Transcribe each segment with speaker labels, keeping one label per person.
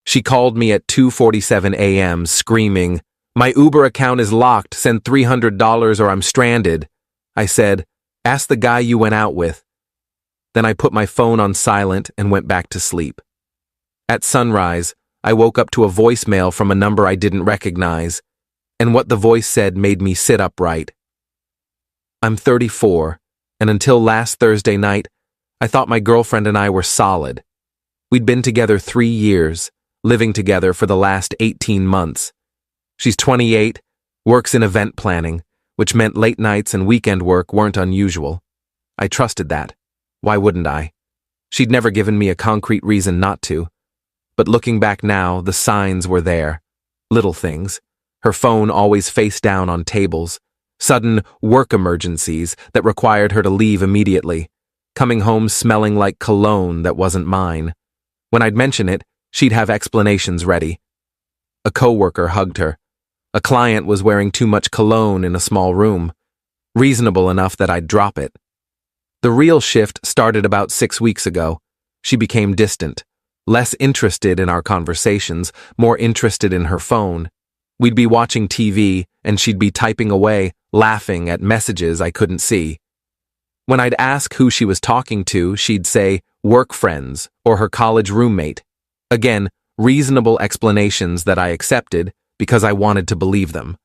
Speaker 1: She called me at 2:47 a.m. screaming, "My Uber account is locked, send $300 or I'm stranded." I said, "Ask the guy you went out with." Then I put my phone on silent and went back to sleep. At sunrise, I woke up to a voicemail from a number I didn't recognize, and what the voice said made me sit upright. I'm 34, and until last Thursday night, I thought my girlfriend and I were solid. We'd been together 3 years, living together for the last 18 months. She's 28, works in event planning, which meant late nights and weekend work weren't unusual. I trusted that. Why wouldn't I? She'd never given me a concrete reason not to. But looking back now, the signs were there. Little things. Her phone always face down on tables. Sudden work emergencies that required her to leave immediately. Coming home smelling like cologne that wasn't mine. When I'd mention it, she'd have explanations ready. A coworker hugged her. A client was wearing too much cologne in a small room. Reasonable enough that I'd drop it. The real shift started about 6 weeks ago. She became distant. Less interested in our conversations, more interested in her phone. We'd be watching TV, and she'd be typing away, laughing at messages I couldn't see. When I'd ask who she was talking to, she'd say work friends or her college roommate. Again, reasonable explanations that I accepted because I wanted to believe them.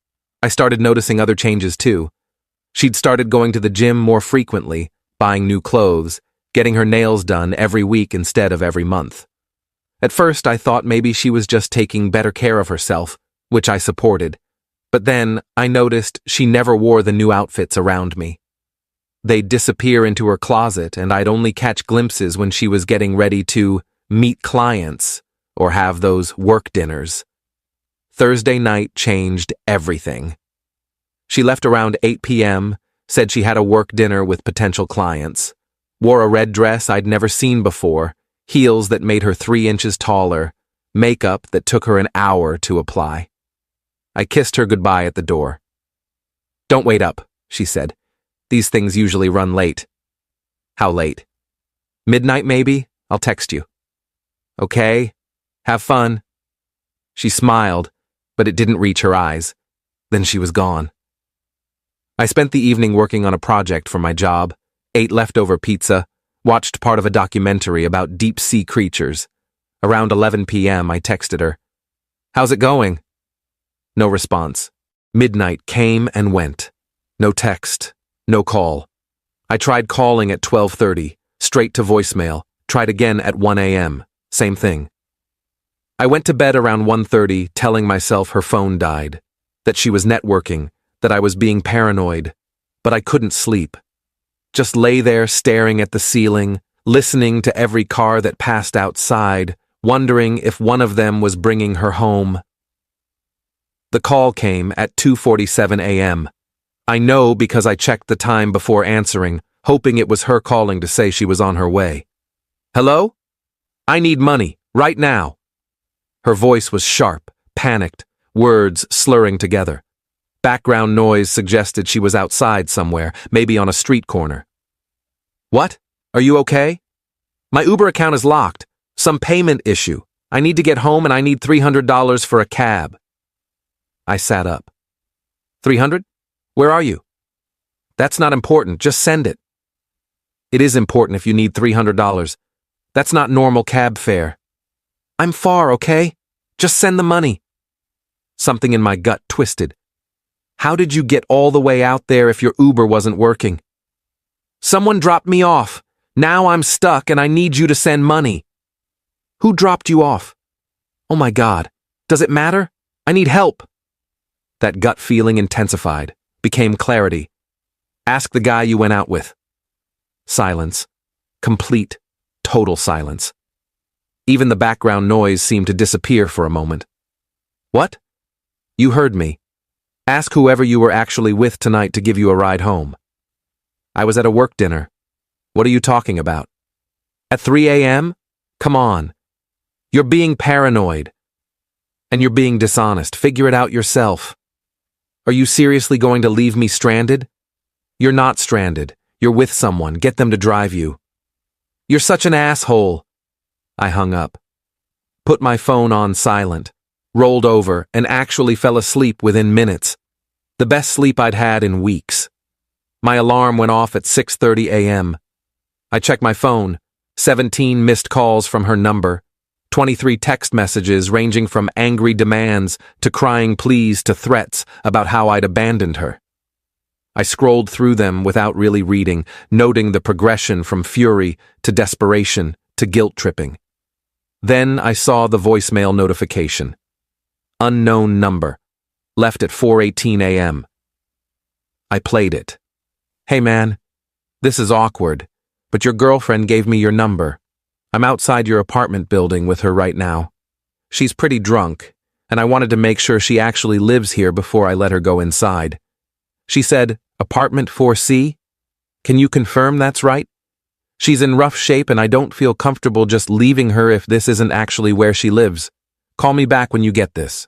Speaker 1: I started noticing other changes too. She'd started going to the gym more frequently, buying new clothes, getting her nails done every week instead of every month. At first, I thought maybe she was just taking better care of herself, which I supported. But then I noticed she never wore the new outfits around me. They'd disappear into her closet, and I'd only catch glimpses when she was getting ready to meet clients or have those work dinners. Thursday night changed everything. She left around 8 p.m., said she had a work dinner with potential clients, wore a red dress I'd never seen before, heels that made her 3 inches taller, makeup that took her an hour to apply. I kissed her goodbye at the door. "Don't wait up," she said. "These things usually run late." "How late?" "Midnight, maybe? I'll text you." "Okay. Have fun." She smiled, but it didn't reach her eyes. Then she was gone. I spent the evening working on a project for my job, ate leftover pizza, watched part of a documentary about deep-sea creatures. Around 11 p.m., I texted her. "How's it going?" No response. Midnight came and went. No text. No call. I tried calling at 12:30, straight to voicemail, tried again at 1 a.m., same thing. I went to bed around 1:30, telling myself her phone died, that she was networking, that I was being paranoid, but I couldn't sleep. Just lay there staring at the ceiling, listening to every car that passed outside, wondering if one of them was bringing her home. The call came at 2:47 a.m. I know because I checked the time before answering, hoping it was her calling to say she was on her way. "Hello? I need money, right now." Her voice was sharp, panicked, words slurring together. Background noise suggested she was outside somewhere, maybe on a street corner. "What? Are you okay?" "My Uber account is locked. Some payment issue. I need to get home and I need $300 for a cab." I sat up. "300? Where are you?" "That's not important. Just send it." "It is important if you need $300. That's not normal cab fare." "I'm far, okay? Just send the money." Something in my gut twisted. How did you get all the way out there if your Uber wasn't working? "Someone dropped me off. Now I'm stuck and I need you to send money." "Who dropped you off?" "Oh my God. Does it matter? I need help." That gut feeling intensified, became clarity. "Ask the guy you went out with." Silence. Complete, total silence. Even the background noise seemed to disappear for a moment. "What?" "You heard me. Ask whoever you were actually with tonight to give you a ride home." "I was at a work dinner." "What are you talking about?" "At 3 a.m.? Come on. You're being paranoid. And you're being dishonest. Figure it out yourself. Are you seriously going to leave me stranded?" "You're not stranded. You're with someone. Get them to drive you." "You're such an asshole." I hung up. put my phone on silent, rolled over, and actually fell asleep within minutes. The best sleep I'd had in weeks. My alarm went off at 6:30 a.m. I checked my phone, 17 missed calls from her number, 23 text messages ranging from angry demands to crying pleas to threats about how I'd abandoned her. I scrolled through them without really reading, noting the progression from fury to desperation to guilt-tripping. Then I saw the voicemail notification. Unknown number. Left at 4:18 a.m. I played it. Hey man, this is awkward, but your girlfriend gave me your number. I'm outside your apartment building with her right now. She's pretty drunk, and I wanted to make sure she actually lives here before I let her go inside. She said, apartment 4C? Can you confirm that's right? She's in rough shape and I don't feel comfortable just leaving her if this isn't actually where she lives. Call me back when you get this.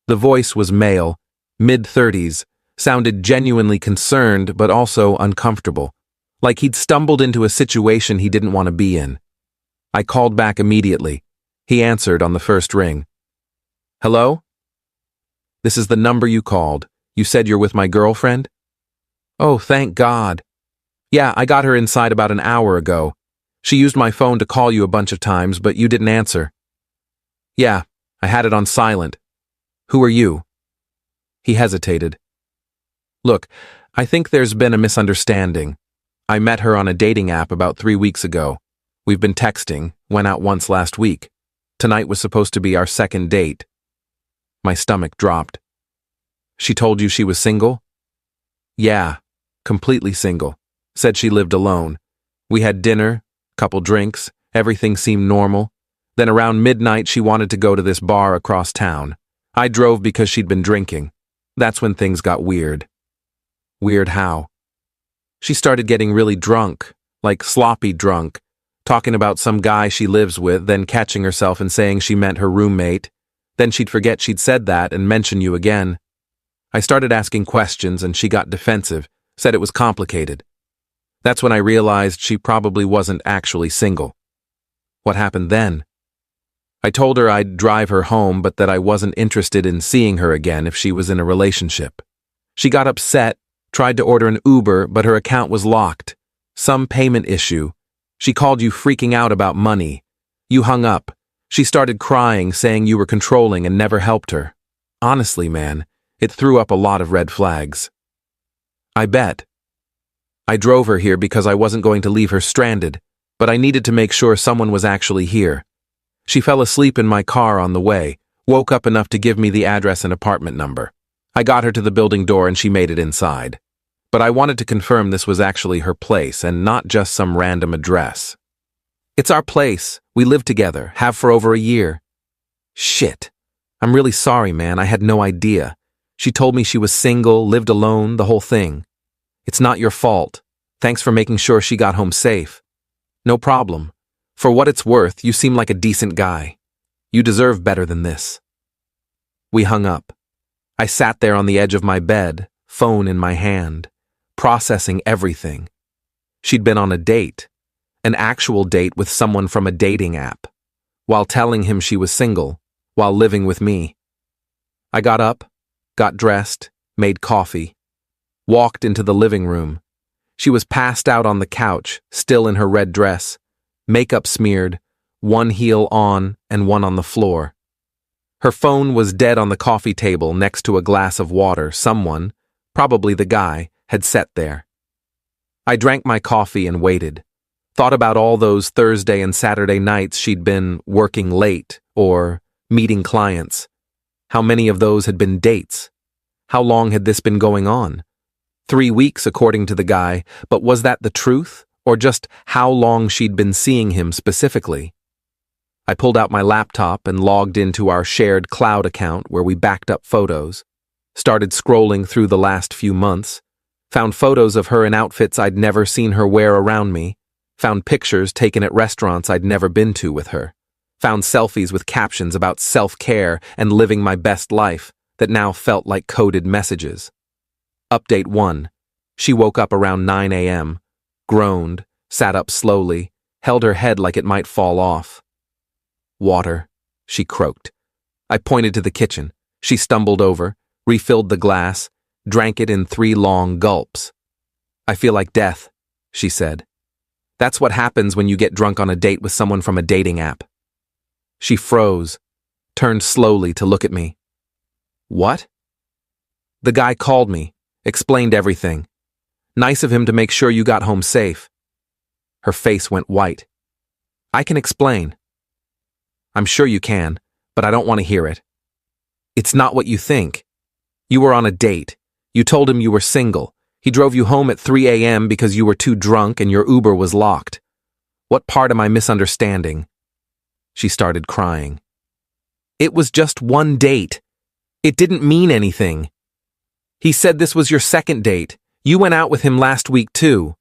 Speaker 1: The voice was male, mid-30s, sounded genuinely concerned but also uncomfortable, like he'd stumbled into a situation he didn't want to be in. I called back immediately. He answered on the first ring. Hello? This is the number you called. You said you're with my girlfriend? Oh, thank God. Yeah, I got her inside about an hour ago. She used my phone to call you a bunch of times, but you didn't answer. Yeah, I had it on silent. Who are you? He hesitated. Look, I think there's been a misunderstanding. I met her on a dating app about 3 weeks ago. We've been texting, went out once last week. Tonight was supposed to be our second date. My stomach dropped. She told you she was single? Yeah, completely single. Said she lived alone. We had dinner, couple drinks, everything seemed normal. Then around midnight she wanted to go to this bar across town. I drove because she'd been drinking. That's when things got weird. Weird how? She started getting really drunk, like sloppy drunk, talking about some guy she lives with, then catching herself and saying she meant her roommate. Then she'd forget she'd said that and mention you again. I started asking questions and she got defensive, said it was complicated. That's when I realized she probably wasn't actually single. What happened then? I told her I'd drive her home, but that I wasn't interested in seeing her again if she was in a relationship. She got upset, tried to order an Uber, but her account was locked. Some payment issue. She called you freaking out about money. You hung up. She started crying, saying you were controlling and never helped her. Honestly, man, it threw up a lot of red flags. I bet. I drove her here because I wasn't going to leave her stranded, but I needed to make sure someone was actually here. She fell asleep in my car on the way, woke up enough to give me the address and apartment number. I got her to the building door and she made it inside. But I wanted to confirm this was actually her place and not just some random address. It's our place. We live together, have for over a year. Shit. I'm really sorry, man. I had no idea. She told me she was single, lived alone, the whole thing. It's not your fault. Thanks for making sure she got home safe. No problem. For what it's worth, you seem like a decent guy. You deserve better than this. We hung up. I sat there on the edge of my bed, phone in my hand, processing everything. She'd been on a date, an actual date with someone from a dating app, while telling him she was single, while living with me. I got up, got dressed, made coffee, walked into the living room. She was passed out on the couch, still in her red dress, makeup smeared, one heel on and one on the floor. Her phone was dead on the coffee table next to a glass of water someone, probably the guy, had set there. I drank my coffee and waited, thought about all those Thursday and Saturday nights she'd been working late or meeting clients. How many of those had been dates? How long had this been going on? 3 weeks, according to the guy, but was that the truth, or just how long she'd been seeing him specifically? I pulled out my laptop and logged into our shared cloud account where we backed up photos, started scrolling through the last few months, found photos of her in outfits I'd never seen her wear around me, found pictures taken at restaurants I'd never been to with her, found selfies with captions about self-care and living my best life that now felt like coded messages. Update 1. She woke up around 9 a.m., groaned, sat up slowly, held her head like it might fall off. Water, she croaked. I pointed to the kitchen. She stumbled over, refilled the glass, drank it in 3 long gulps. I feel like death, she said. That's what happens when you get drunk on a date with someone from a dating app. She froze, turned slowly to look at me. What? The guy called me, explained everything. Nice of him to make sure you got home safe. Her face went white. I can explain. I'm sure you can, but I don't want to hear it. It's not what you think. You were on a date. You told him you were single. He drove you home at 3 a.m. because you were too drunk and your Uber was locked. What part am I misunderstanding? She started crying. It was just one date. It didn't mean anything. He said this was your second date. You went out with him last week too.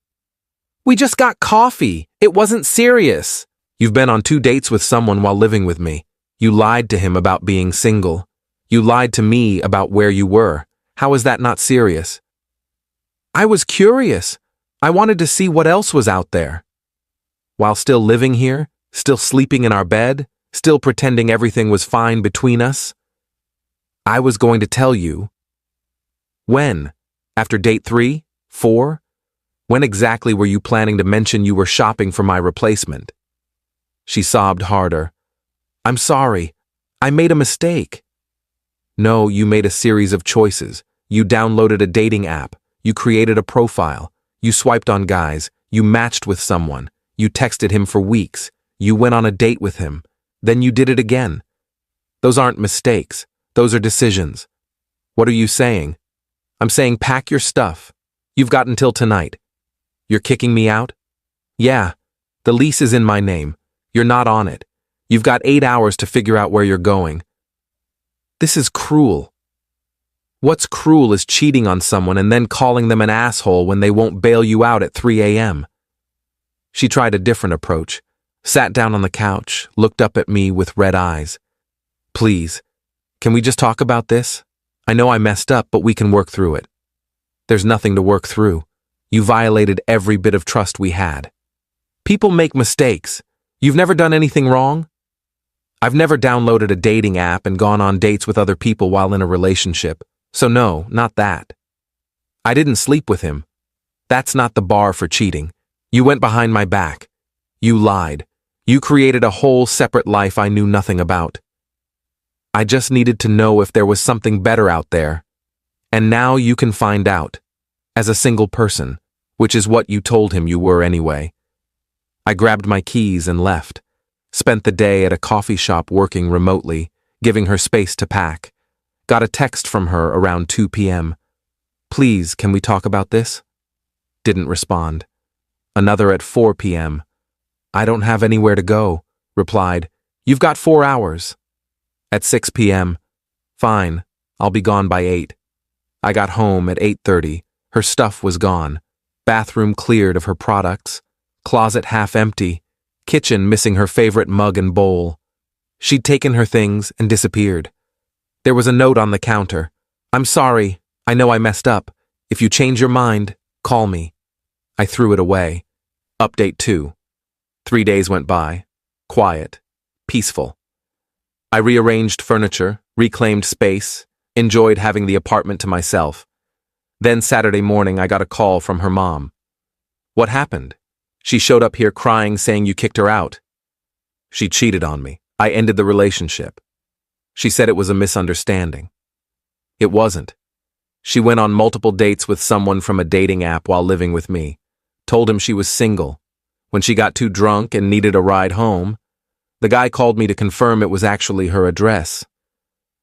Speaker 1: We just got coffee. It wasn't serious. You've been on 2 dates with someone while living with me. You lied to him about being single. You lied to me about where you were. How is that not serious? I was curious. I wanted to see what else was out there. While still living here, still sleeping in our bed, still pretending everything was fine between us, I was going to tell you. When? After date 3? 4? When exactly were you planning to mention you were shopping for my replacement? She sobbed harder. I'm sorry. I made a mistake. No, you made a series of choices. You downloaded a dating app. You created a profile. You swiped on guys. You matched with someone. You texted him for weeks. You went on a date with him. Then you did it again. Those aren't mistakes. Those are decisions. What are you saying? I'm saying pack your stuff. You've got until tonight. You're kicking me out? Yeah. The lease is in my name. You're not on it. You've got 8 hours to figure out where you're going. This is cruel. What's cruel is cheating on someone and then calling them an asshole when they won't bail you out at 3 a.m. She tried a different approach, sat down on the couch, looked up at me with red eyes. Please, can we just talk about this? I know I messed up, but we can work through it. There's nothing to work through. You violated every bit of trust we had. People make mistakes. You've never done anything wrong? I've never downloaded a dating app and gone on dates with other people while in a relationship. So no, not that. I didn't sleep with him. That's not the bar for cheating. You went behind my back. You lied. You created a whole separate life I knew nothing about. I just needed to know if there was something better out there. And now you can find out. As a single person, which is what you told him you were anyway. I grabbed my keys and left. Spent the day at a coffee shop working remotely, giving her space to pack. Got a text from her around 2 p.m. Please, can we talk about this? Didn't respond. Another at 4 p.m. I don't have anywhere to go, replied. You've got 4 hours. At 6 p.m. Fine, I'll be gone by 8. I got home at 8:30. Her stuff was gone. Bathroom cleared of her products. Closet half empty. Kitchen missing her favorite mug and bowl. She'd taken her things and disappeared. There was a note on the counter. I'm sorry. I know I messed up. If you change your mind, call me. I threw it away. Update 2. 3 days went by. Quiet. Peaceful. I rearranged furniture, reclaimed space, enjoyed having the apartment to myself. Then Saturday morning I got a call from her mom. What happened? She showed up here crying, saying you kicked her out. She cheated on me. I ended the relationship. She said it was a misunderstanding. It wasn't. She went on multiple dates with someone from a dating app while living with me. Told him she was single. When she got too drunk and needed a ride home, the guy called me to confirm it was actually her address.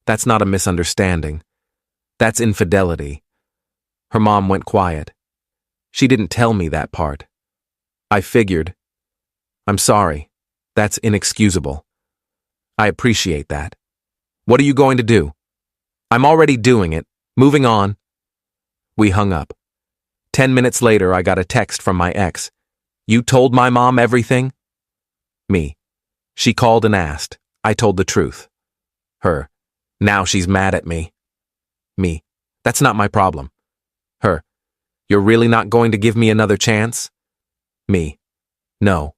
Speaker 1: That's not a misunderstanding. That's infidelity. Her mom went quiet. She didn't tell me that part. I figured. I'm sorry. That's inexcusable. I appreciate that. What are you going to do? I'm already doing it. Moving on. We hung up. 10 minutes later, I got a text from my ex. You told my mom everything? Me. She called and asked. I told the truth. Her. Now she's mad at me. Me. That's not my problem. Her. You're really not going to give me another chance? Me. No.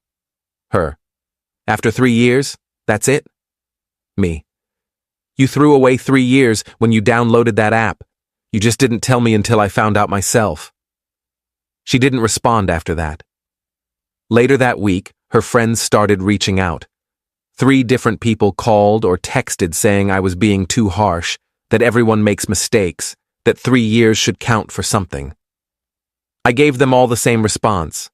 Speaker 1: Her. After 3 years? That's it? Me. You threw away 3 years when you downloaded that app. You just didn't tell me until I found out myself. She didn't respond after that. Later that week, her friends started reaching out. 3 different people called or texted saying I was being too harsh, that everyone makes mistakes, that 3 years should count for something. I gave them all the same response.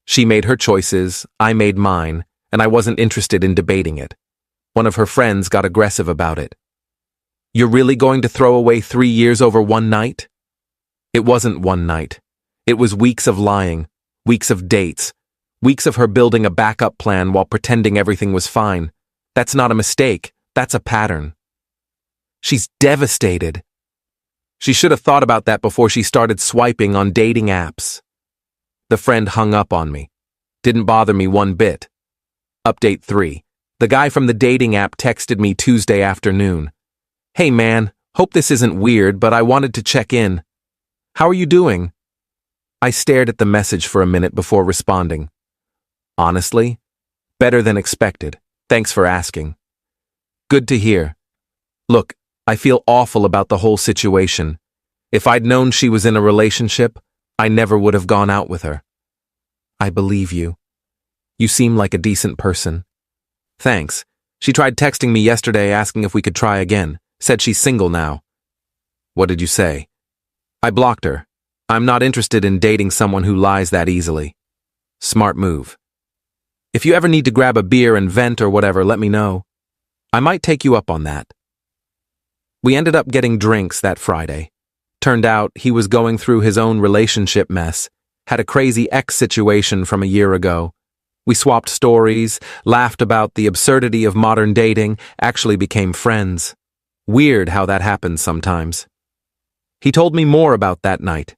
Speaker 1: She made her choices, I made mine, and I wasn't interested in debating it. One of her friends got aggressive about it. You're really going to throw away 3 years over one night? It wasn't one night. It was weeks of lying, weeks of dates, weeks of her building a backup plan while pretending everything was fine. That's not a mistake, that's a pattern. She's devastated. She should have thought about that before she started swiping on dating apps. The friend hung up on me. Didn't bother me one bit. Update 3. The guy from the dating app texted me Tuesday afternoon. Hey man, hope this isn't weird, but I wanted to check in. How are you doing? I stared at the message for a minute before responding. Honestly, better than expected. Thanks for asking. Good to hear. Look, I feel awful about the whole situation. If I'd known she was in a relationship, I never would have gone out with her. I believe you. You seem like a decent person. Thanks. She tried texting me yesterday asking if we could try again. Said she's single now. What did you say? I blocked her. I'm not interested in dating someone who lies that easily. Smart move. If you ever need to grab a beer and vent or whatever, let me know. I might take you up on that. We ended up getting drinks that Friday. Turned out he was going through his own relationship mess, had a crazy ex situation from a year ago. We swapped stories, laughed about the absurdity of modern dating, actually became friends. Weird how that happens sometimes. He told me more about that night.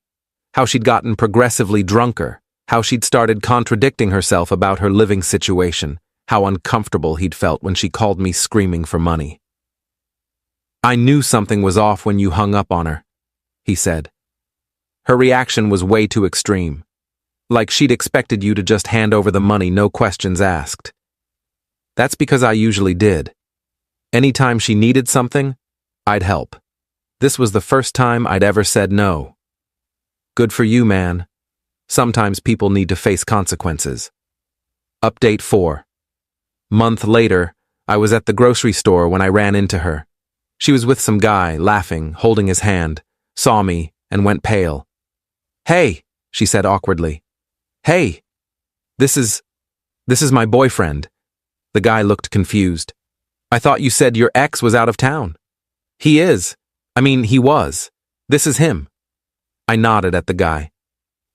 Speaker 1: How she'd gotten progressively drunker, how she'd started contradicting herself about her living situation, how uncomfortable he'd felt when she called me screaming for money. I knew something was off when you hung up on her, he said. Her reaction was way too extreme. Like she'd expected you to just hand over the money, no questions asked. That's because I usually did. Anytime she needed something, I'd help. This was the first time I'd ever said no. Good for you, man. Sometimes people need to face consequences. Update 4. Month later, I was at the grocery store when I ran into her. She was with some guy, laughing, holding his hand, saw me, and went pale. Hey, she said awkwardly. Hey, this is my boyfriend. The guy looked confused. I thought you said your ex was out of town. He is. He was. This is him. I nodded at the guy.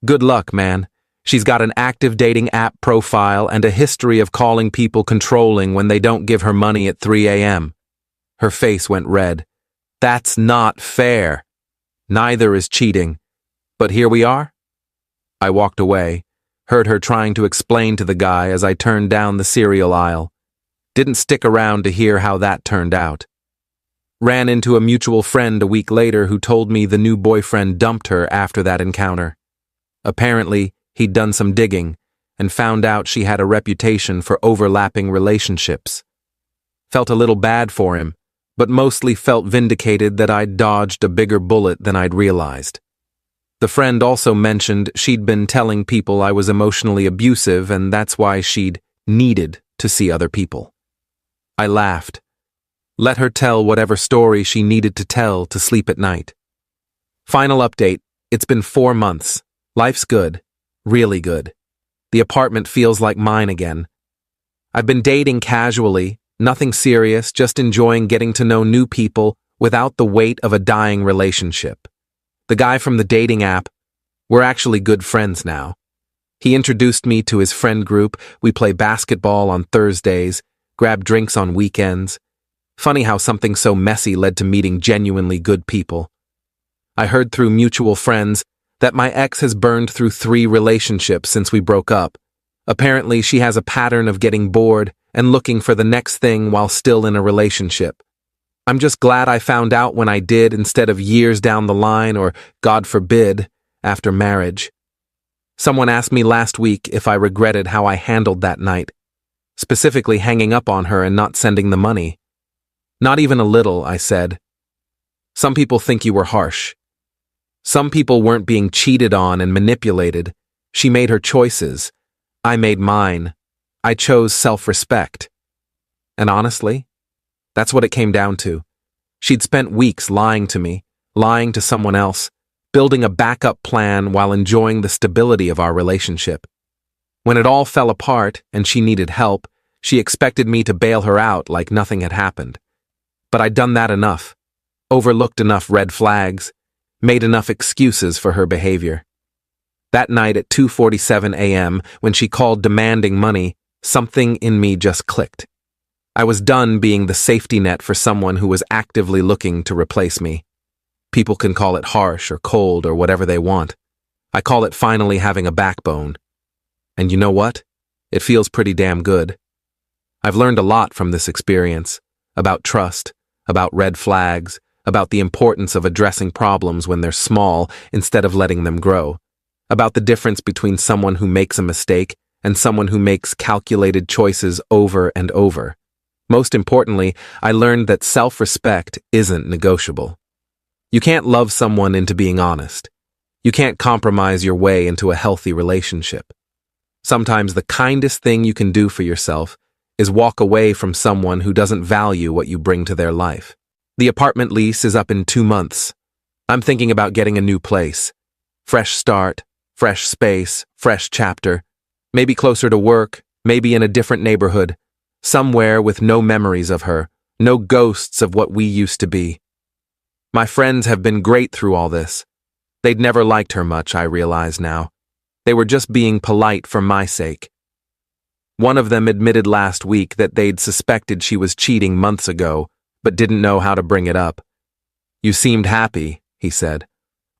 Speaker 1: Good luck, man. She's got an active dating app profile and a history of calling people controlling when they don't give her money at 3 a.m. Her face went red. That's not fair. Neither is cheating. But here we are. I walked away, heard her trying to explain to the guy as I turned down the cereal aisle. Didn't stick around to hear how that turned out. Ran into a mutual friend a week later who told me the new boyfriend dumped her after that encounter. Apparently, he'd done some digging and found out she had a reputation for overlapping relationships. Felt a little bad for him, but mostly felt vindicated that I'd dodged a bigger bullet than I'd realized. The friend also mentioned she'd been telling people I was emotionally abusive and that's why she'd needed to see other people. I laughed. Let her tell whatever story she needed to tell to sleep at night. Final update. It's been 4 months. Life's good. Really good. The apartment feels like mine again. I've been dating casually, nothing serious, just enjoying getting to know new people without the weight of a dying relationship. The guy from the dating app, we're actually good friends now. He introduced me to his friend group. We play basketball on Thursdays, grab drinks on weekends. Funny how something so messy led to meeting genuinely good people. I heard through mutual friends that my ex has burned through 3 relationships since we broke up. Apparently, she has a pattern of getting bored and looking for the next thing while still in a relationship. I'm just glad I found out when I did instead of years down the line or, God forbid, after marriage. Someone asked me last week if I regretted how I handled that night. specifically hanging up on her and not sending the money. Not even a little, I said. Some people think you were harsh. Some people weren't being cheated on and manipulated. She made her choices. I made mine. I chose self-respect. And honestly, that's what it came down to. She'd spent weeks lying to me, lying to someone else, building a backup plan while enjoying the stability of our relationship. When it all fell apart and she needed help, she expected me to bail her out like nothing had happened. But I'd done that enough, overlooked enough red flags, made enough excuses for her behavior. That night at 2:47 a.m., when she called demanding money, something in me just clicked. I was done being the safety net for someone who was actively looking to replace me. People can call it harsh or cold or whatever they want. I call it finally having a backbone. And you know what? It feels pretty damn good. I've learned a lot from this experience, about trust, about red flags, about the importance of addressing problems when they're small instead of letting them grow, about the difference between someone who makes a mistake and someone who makes calculated choices over and over. Most importantly, I learned that self-respect isn't negotiable. You can't love someone into being honest. You can't compromise your way into a healthy relationship. Sometimes the kindest thing you can do for yourself is walk away from someone who doesn't value what you bring to their life. The apartment lease is up in 2 months. I'm thinking about getting a new place. Fresh start, fresh space, fresh chapter. Maybe closer to work, maybe in a different neighborhood. Somewhere with no memories of her, no ghosts of what we used to be. My friends have been great through all this. They'd never liked her much, I realize now. They were just being polite for my sake. One of them admitted last week that they'd suspected she was cheating months ago, but didn't know how to bring it up. You seemed happy, he said.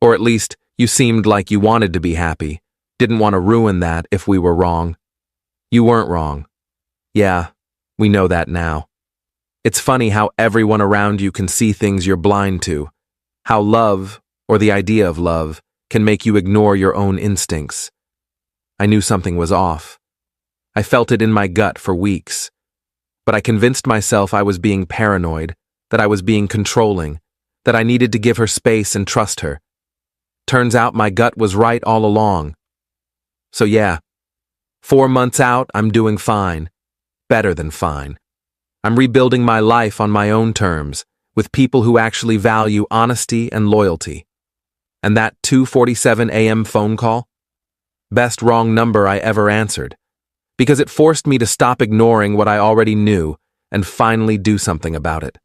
Speaker 1: Or at least, you seemed like you wanted to be happy, didn't want to ruin that if we were wrong. You weren't wrong. Yeah, we know that now. It's funny how everyone around you can see things you're blind to, how love, or the idea of love, can make you ignore your own instincts. I knew something was off. I felt it in my gut for weeks. But I convinced myself I was being paranoid, that I was being controlling, that I needed to give her space and trust her. Turns out my gut was right all along. So yeah, 4 months out, I'm doing fine. Better than fine. I'm rebuilding my life on my own terms, with people who actually value honesty and loyalty. And that 2:47 a.m. phone call? Best wrong number I ever answered, because it forced me to stop ignoring what I already knew and finally do something about it.